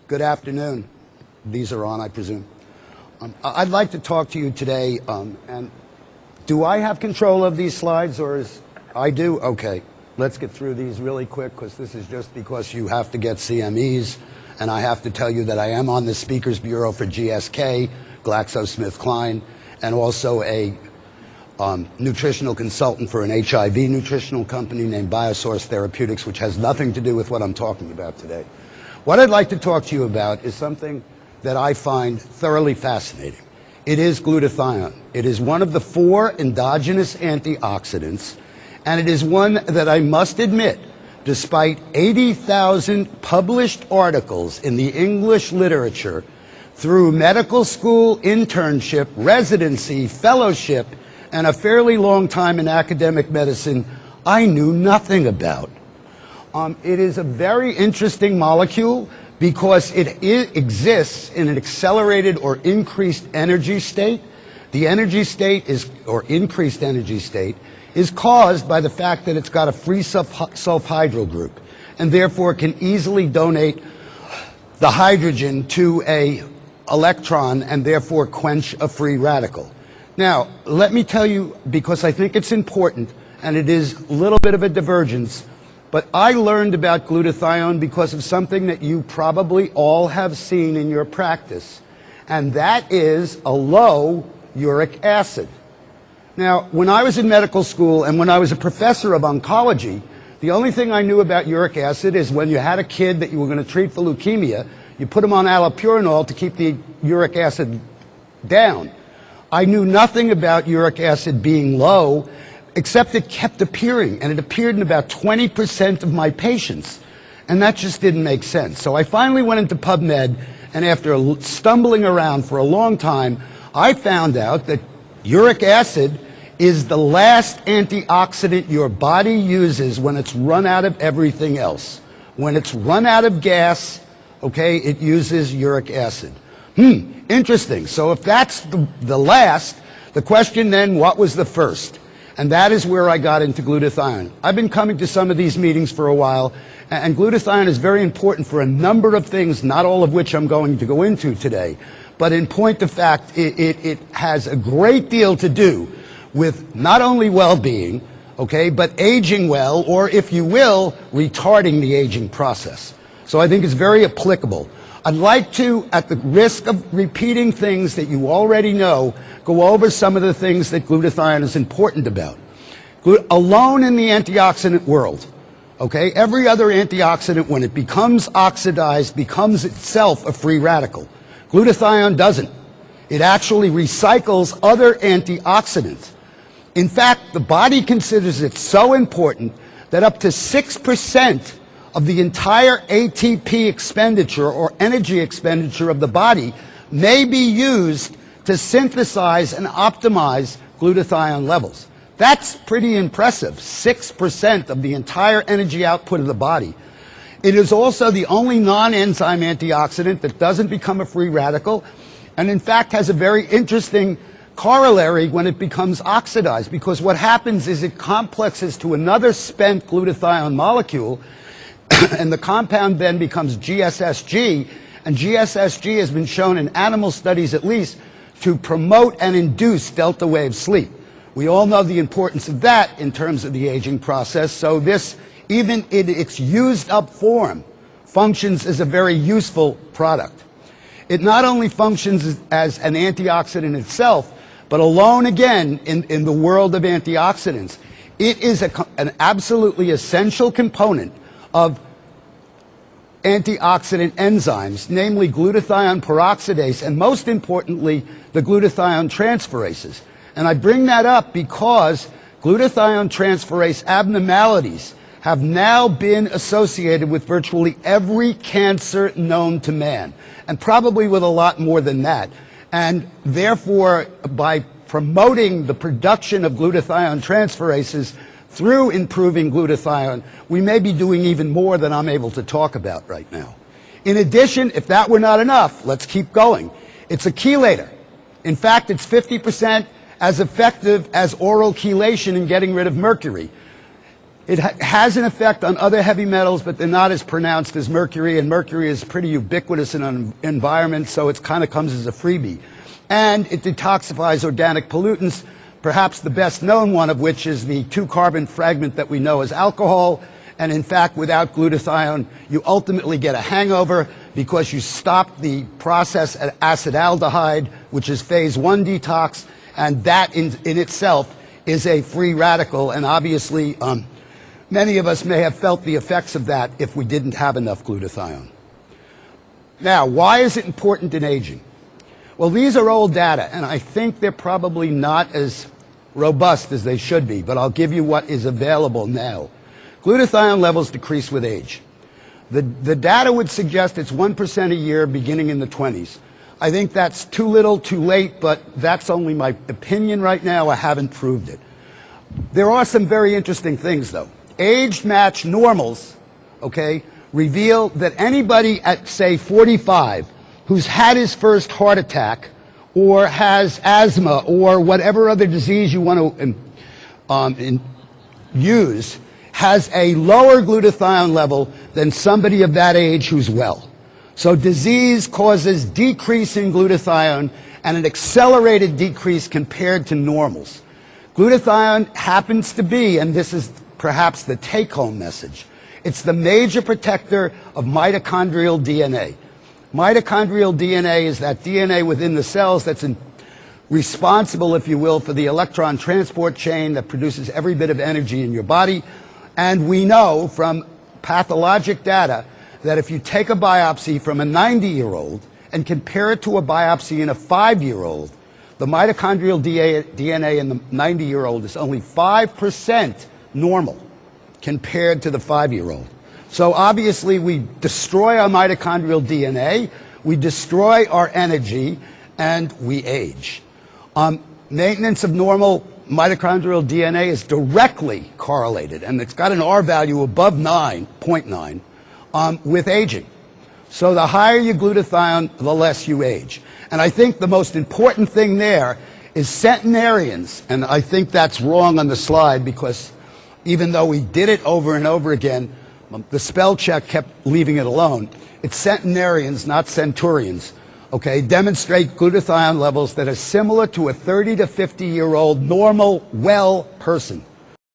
Good afternoon. These are on, I presume. I'd like to talk to you today, and do I have control of these slides, or is I do? Okay. Let's get through these really quick, because this is just because you have to get CMEs, and I have to tell you that I am on the Speakers Bureau for GSK, GlaxoSmithKline, and also a nutritional consultant for an HIV nutritional company named Biosource Therapeutics, which has nothing to do with what I'm talking about today. What I'd like to talk to you about is something that I find thoroughly fascinating. It is glutathione. It is one of the 4 endogenous antioxidants, and it is one that I must admit, despite 80,000 published articles in the English literature, through medical school, internship, residency, fellowship, and a fairly long time in academic medicine, I knew nothing about. It is a very interesting molecule because it exists in an accelerated or increased energy state. The energy state is, or increased energy state, is caused by the fact that it's got a free sulfhydryl group, and therefore can easily donate the hydrogen to a electron and therefore quench a free radical. Now, let me tell you, because I think it's important, and it is a little bit of a divergence, but I learned about glutathione because of something that you probably all have seen in your practice, and that is a low uric acid. Now, when I was in medical school and when I was a professor of oncology, the only thing I knew about uric acid is when you had a kid that you were going to treat for leukemia, you put him on allopurinol to keep the uric acid down. I knew nothing about uric acid being low, except it kept appearing, and it appeared in about 20% of my patients, and that just didn't make sense. So I finally went into PubMed, and after stumbling around for a long time, I found out that uric acid is the last antioxidant your body uses when it's run out of everything else. When it's run out of gas, okay, it uses uric acid. Interesting. So if that's the last, the question then, what was the first? And that is where I got into glutathione. I've been coming to some of these meetings for a while, and glutathione is very important for a number of things, not all of which I'm going to go into today. But in point of fact, it has a great deal to do with not only well-being, okay, but aging well, or if you will, retarding the aging process. So I think it's very applicable. I'd like to, at the risk of repeating things that you already know, go over some of the things that glutathione is important about. Alone in the antioxidant world, okay, every other antioxidant, when it becomes oxidized, becomes itself a free radical. Glutathione doesn't. It actually recycles other antioxidants. In fact, the body considers it so important that up to 6% of the entire ATP expenditure or energy expenditure of the body may be used to synthesize and optimize glutathione levels. That's pretty impressive, 6% of the entire energy output of the body. It is also the only non-enzyme antioxidant that doesn't become a free radical, and in fact has a very interesting corollary when it becomes oxidized, because what happens is it complexes to another spent glutathione molecule, and the compound then becomes GSSG, and GSSG has been shown in animal studies at least to promote and induce delta wave sleep. We all know the importance of that in terms of the aging process, so this, even in its used up form, functions as a very useful product. It not only functions as an antioxidant itself, but alone again in the world of antioxidants, it is an absolutely essential component of antioxidant enzymes, namely glutathione peroxidase, and most importantly, the glutathione transferases. And I bring that up because glutathione transferase abnormalities have now been associated with virtually every cancer known to man, and probably with a lot more than that. And therefore, by promoting the production of glutathione transferases through improving glutathione, we may be doing even more than I'm able to talk about right now. In addition, if that were not enough, let's keep going. It's a chelator. In fact, it's 50% as effective as oral chelation in getting rid of mercury. It has an effect on other heavy metals, but they're not as pronounced as mercury, and mercury is pretty ubiquitous in an environment, so it kind of comes as a freebie. And it detoxifies organic pollutants, perhaps the best known one of which is the 2-carbon fragment that we know as alcohol. And in fact, without glutathione, you ultimately get a hangover because you stop the process at acetaldehyde, which is phase 1 detox, and that in itself is a free radical, and obviously many of us may have felt the effects of that if we didn't have enough glutathione. Now, why is it important in aging? Well, these are old data, and I think they're probably not as robust as they should be, but I'll give you what is available now. Glutathione levels decrease with age. The data would suggest it's 1% a year beginning in the 20s. I think that's too little, too late, but that's only my opinion right now. I haven't proved it. There are some very interesting things, though. Age-matched normals, okay, reveal that anybody at, say, 45 who's had his first heart attack or has asthma or whatever other disease you want to use has a lower glutathione level than somebody of that age who's well. So disease causes decrease in glutathione and an accelerated decrease compared to normals. Glutathione happens to be, and this is perhaps the take-home message, it's the major protector of mitochondrial DNA. Mitochondrial DNA is that DNA within the cells that's responsible, if you will, for the electron transport chain that produces every bit of energy in your body. And we know from pathologic data that if you take a biopsy from a 90-year-old and compare it to a biopsy in a 5-year-old, the mitochondrial DNA in the 90-year-old is only 5% normal compared to the 5-year-old. So obviously we destroy our mitochondrial DNA, we destroy our energy, and we age. Maintenance of normal mitochondrial DNA is directly correlated, and it's got an R value above 9.9 with aging. So the higher your glutathione, the less you age. And I think the most important thing there is centenarians, and I think that's wrong on the slide because even though we did it over and over again, the spell check kept leaving it alone. It's centenarians, not centurions, okay, demonstrate glutathione levels that are similar to a 30 to 50-year-old normal, well person.